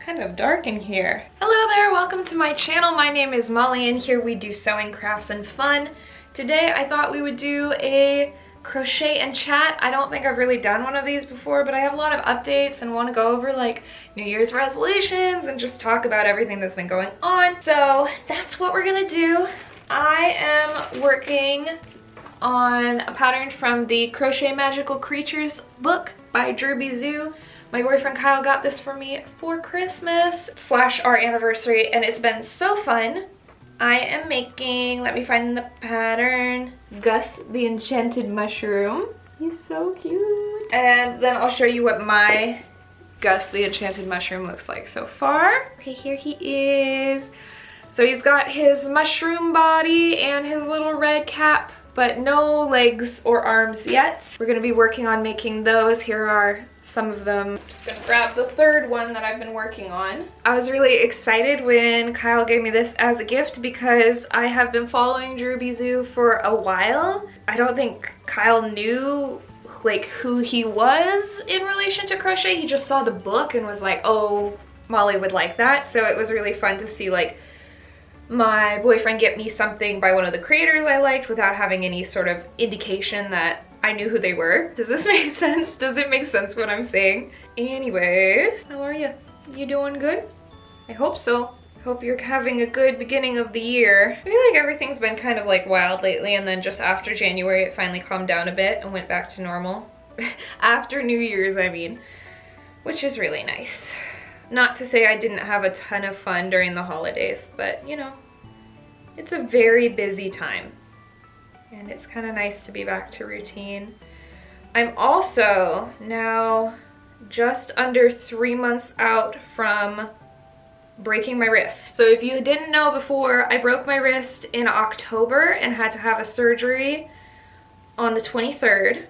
kind of dark in here. Hello there, welcome to my channel. My name is Molly and here we do sewing, crafts, and fun. Today I thought we would do a crochet and chat. I don't think I've really done one of these before, but I have a lot of updates and want to go over like New Year's resolutions and just talk about everything that's been going on. So that's what we're gonna do. I am working on a pattern from the Crochet Magical Creatures book by Derby Zoo. My boyfriend Kyle got this for me for Christmas / our anniversary, and it's been so fun. I am making, let me find the pattern, Gus the Enchanted Mushroom. He's so cute. And then I'll show you what my Gus the Enchanted Mushroom looks like so far. Okay, here he is. So he's got his mushroom body and his little red cap, but no legs or arms yet. We're gonna be working on making those. Here are some of them. I'm just gonna grab the third one that I've been working on. I was really excited when Kyle gave me this as a gift because I have been following Derby Zoo for a while. I don't think Kyle knew like who he was in relation to crochet. He just saw the book and was like, oh, Molly would like that. So it was really fun to see like my boyfriend get me something by one of the creators I liked without having any sort of indication that I knew who they were. Does this make sense? Does it make sense what I'm saying? Anyways, how are you? You doing good? I hope so. Hope you're having a good beginning of the year. I feel like everything's been kind of like wild lately, and then just after January it finally calmed down a bit and went back to normal. After New Year's, I mean, which is really nice. Not to say I didn't have a ton of fun during the holidays, but you know, it's a very busy time. And it's kind of nice to be back to routine. I'm also now just under 3 months out from breaking my wrist. So if you didn't know before, I broke my wrist in October and had to have a surgery on the 23rd.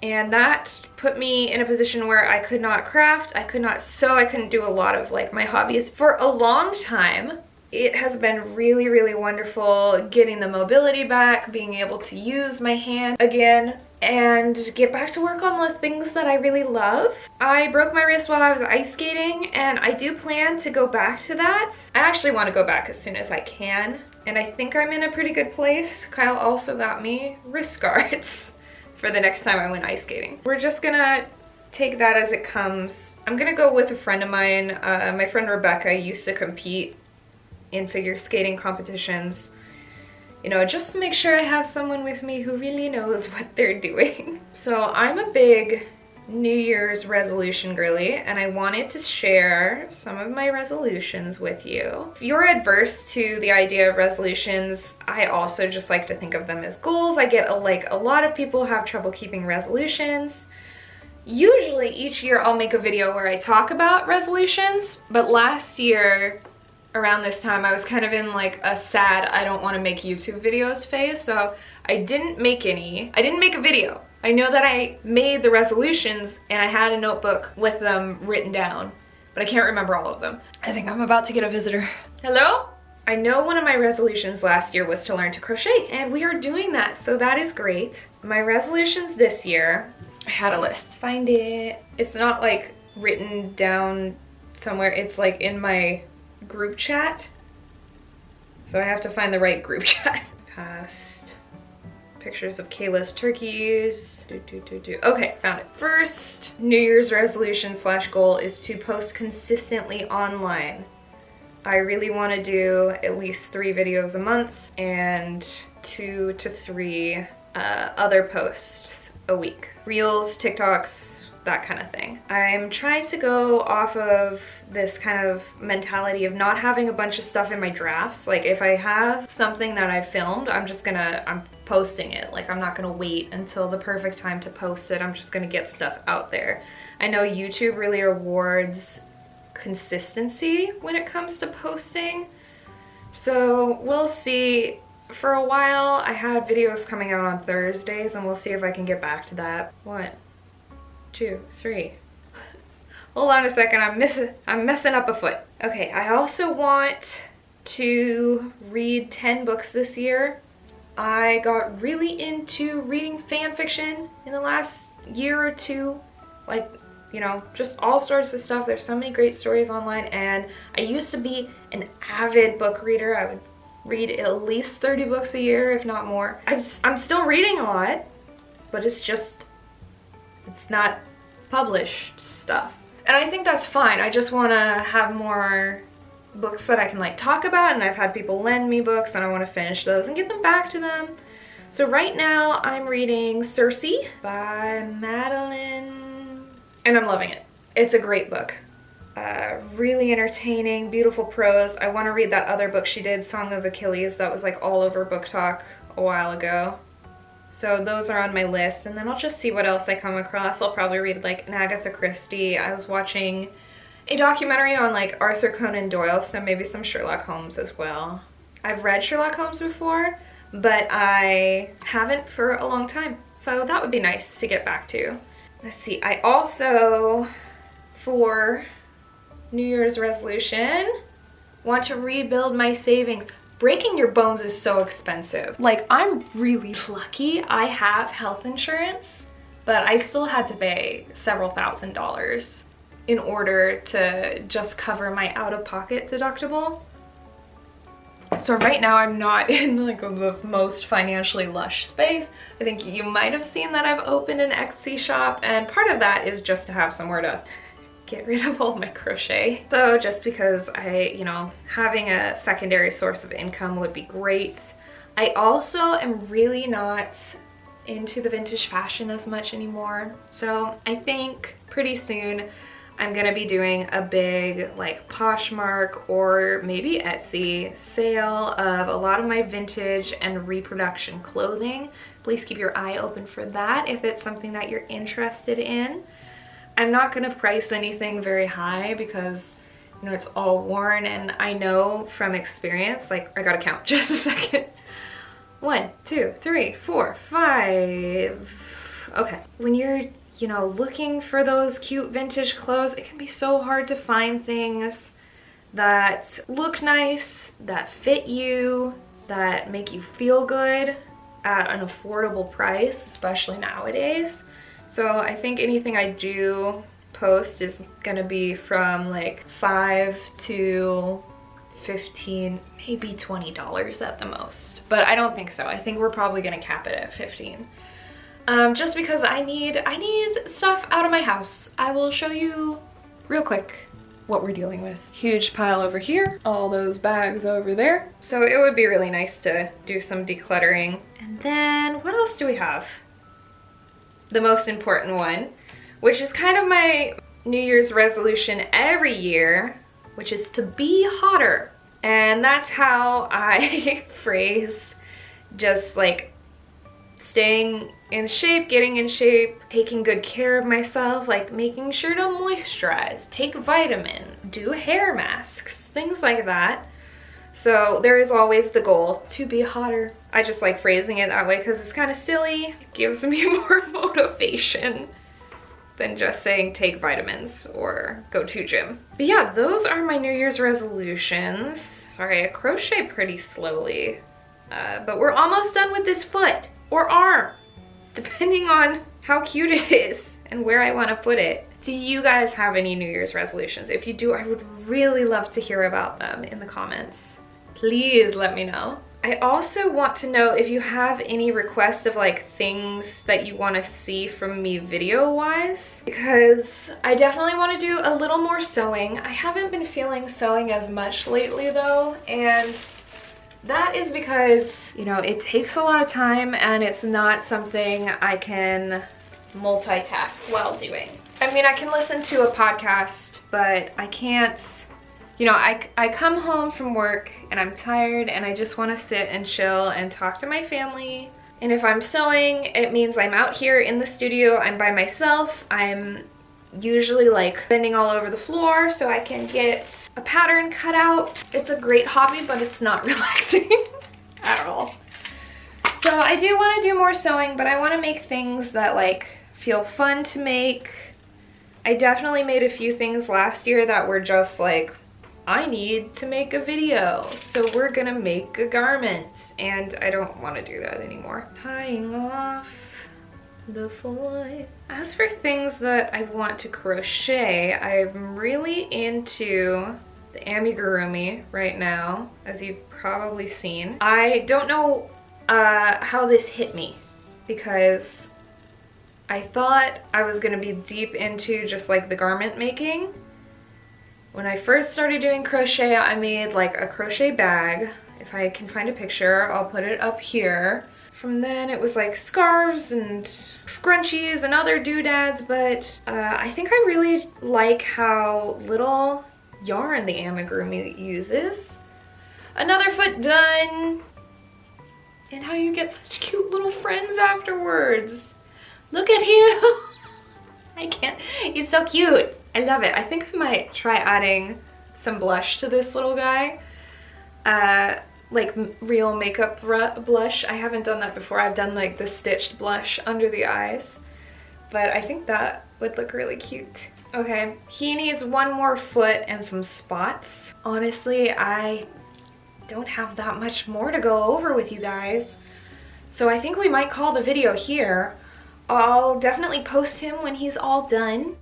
And that put me in a position where I could not craft, I could not sew, I couldn't do a lot of like my hobbies for a long time. It has been really, really wonderful getting the mobility back, being able to use my hand again, and get back to work on the things that I really love. I broke my wrist while I was ice skating, and I do plan to go back to that. I actually want to go back as soon as I can, and I think I'm in a pretty good place. Kyle also got me wrist guards for the next time I went ice skating. We're just gonna take that as it comes. I'm gonna go with a friend of mine. My friend Rebecca used to compete in figure skating competitions, you know, just to make sure I have someone with me who really knows what they're doing. So I'm a big New Year's resolution girly, and I wanted to share some of my resolutions with you. If you're adverse to the idea of resolutions, I also just like to think of them as goals. I get a lot of people have trouble keeping resolutions. Usually each year I'll make a video where I talk about resolutions, but last year around this time I was kind of in like a sad I don't want to make YouTube videos phase, so I didn't make any. I didn't make a video. I know that I made the resolutions and I had a notebook with them written down, but I can't remember all of them. I think I'm about to get a visitor. Hello? I know one of my resolutions last year was to learn to crochet, and we are doing that, so that is great. My resolutions this year, I had a list. Find it. It's not like written down somewhere, it's like in my group chat, so I have to find the right group chat. Past pictures of Kayla's turkeys. Okay, found it. First New Year's resolution / goal is to post consistently online. I really want to do at least 3 videos a month and 2 to 3 other posts a week. Reels, TikToks, that kind of thing. I'm trying to go off of this kind of mentality of not having a bunch of stuff in my drafts. Like if I have something that I've filmed, I'm posting it. Like I'm not gonna wait until the perfect time to post it. I'm just gonna get stuff out there. I know YouTube really rewards consistency when it comes to posting. So we'll see. For a while I had videos coming out on Thursdays, and we'll see if I can get back to that. 1, 2, 3. Hold on a second, I'm messing up a foot. Okay, I also want to read 10 books this year. I got really into reading fan fiction in the last year or two. Like you know, just all sorts of stuff. There's so many great stories online, and I used to be an avid book reader. I would read at least 30 books a year, if not more. I'm still reading a lot, but it's not published stuff. And I think that's fine. I just want to have more books that I can like talk about, and I've had people lend me books and I want to finish those and get them back to them. So right now I'm reading Circe by Madeline, and I'm loving it. It's a great book. Really entertaining, beautiful prose. I want to read that other book she did, Song of Achilles, that was like all over Book Talk a while ago. So those are on my list, and then I'll just see what else I come across. I'll probably read like an Agatha Christie. I was watching a documentary on like Arthur Conan Doyle, so maybe some Sherlock Holmes as well. I've read Sherlock Holmes before, but I haven't for a long time, so that would be nice to get back to. Let's see, I also, for New Year's resolution, want to rebuild my savings. Breaking your bones is so expensive. Like, I'm really lucky I have health insurance, but I still had to pay several $1,000s in order to just cover my out-of-pocket deductible. So right now I'm not in like the most financially lush space. I think you might have seen that I've opened an Etsy shop, and part of that is just to have somewhere to get rid of all my crochet. So just because you know, having a secondary source of income would be great. I also am really not into the vintage fashion as much anymore. So I think pretty soon I'm gonna be doing a big like Poshmark or maybe Etsy sale of a lot of my vintage and reproduction clothing. Please keep your eye open for that if it's something that you're interested in. I'm not gonna price anything very high because, you know, it's all worn, and I know from experience, like, I gotta count just a second. 1, 2, 3, 4, 5. Okay, when you're, you know, looking for those cute vintage clothes, it can be so hard to find things that look nice, that fit you, that make you feel good at an affordable price, especially nowadays. So I think anything I do post is gonna be from like $5 to $15, maybe $20 at the most. But I don't think so. I think we're probably gonna cap it at 15. Just because I need stuff out of my house. I will show you real quick what we're dealing with. Huge pile over here, all those bags over there. So it would be really nice to do some decluttering. And then what else do we have? The most important one, which is kind of my New Year's resolution every year, which is to be hotter. And that's how I phrase just like staying in shape, getting in shape, taking good care of myself, like making sure to moisturize, take vitamin, do hair masks, things like that. So there is always the goal to be hotter. I just like phrasing it that way because it's kind of silly. It gives me more motivation than just saying take vitamins or go to gym. But yeah, those are my New Year's resolutions. Sorry, I crochet pretty slowly, but we're almost done with this foot or arm, depending on how cute it is and where I want to put it. Do you guys have any New Year's resolutions? If you do, I would really love to hear about them in the comments. Please let me know. I also want to know if you have any requests of like things that you want to see from me video wise, because I definitely want to do a little more sewing. I haven't been feeling sewing as much lately though, and that is because, you know, it takes a lot of time and it's not something I can multitask while doing. I mean, I can listen to a podcast, but I can't. You know, I come home from work and I'm tired and I just want to sit and chill and talk to my family. And if I'm sewing, it means I'm out here in the studio, I'm by myself. I'm usually like bending all over the floor so I can get a pattern cut out. It's a great hobby, but it's not relaxing at all. So I do want to do more sewing, but I want to make things that like feel fun to make. I definitely made a few things last year that were just like, I need to make a video, so we're gonna make a garment, and I don't want to do that anymore. Tying off the fly. As for things that I want to crochet, I'm really into the amigurumi right now, as you've probably seen. I don't know how this hit me, because I thought I was gonna be deep into just like the garment making. When I first started doing crochet, I made like a crochet bag. If I can find a picture, I'll put it up here. From then it was like scarves and scrunchies and other doodads, but I think I really like how little yarn the amigurumi uses. Another foot done. And how you get such cute little friends afterwards. Look at him. I can't, he's so cute. I love it. I think I might try adding some blush to this little guy. Like real makeup blush. I haven't done that before. I've done like the stitched blush under the eyes, but I think that would look really cute. Okay, he needs one more foot and some spots. Honestly, I don't have that much more to go over with you guys, so I think we might call the video here. I'll definitely post him when he's all done.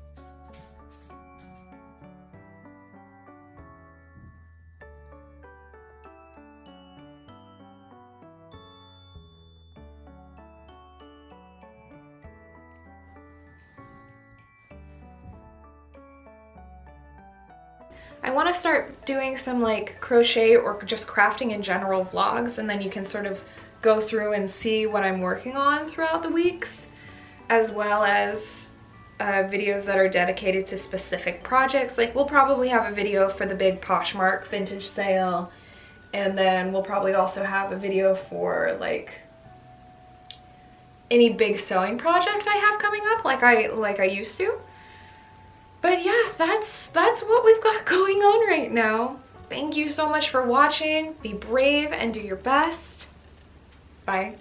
I want to start doing some like crochet or just crafting in general vlogs, and then you can sort of go through and see what I'm working on throughout the weeks, as well as videos that are dedicated to specific projects. Like we'll probably have a video for the big Poshmark vintage sale, and then we'll probably also have a video for like any big sewing project I have coming up, like I used to. But yeah, that's what we've got going on right now. Thank you so much for watching. Be brave and do your best. Bye.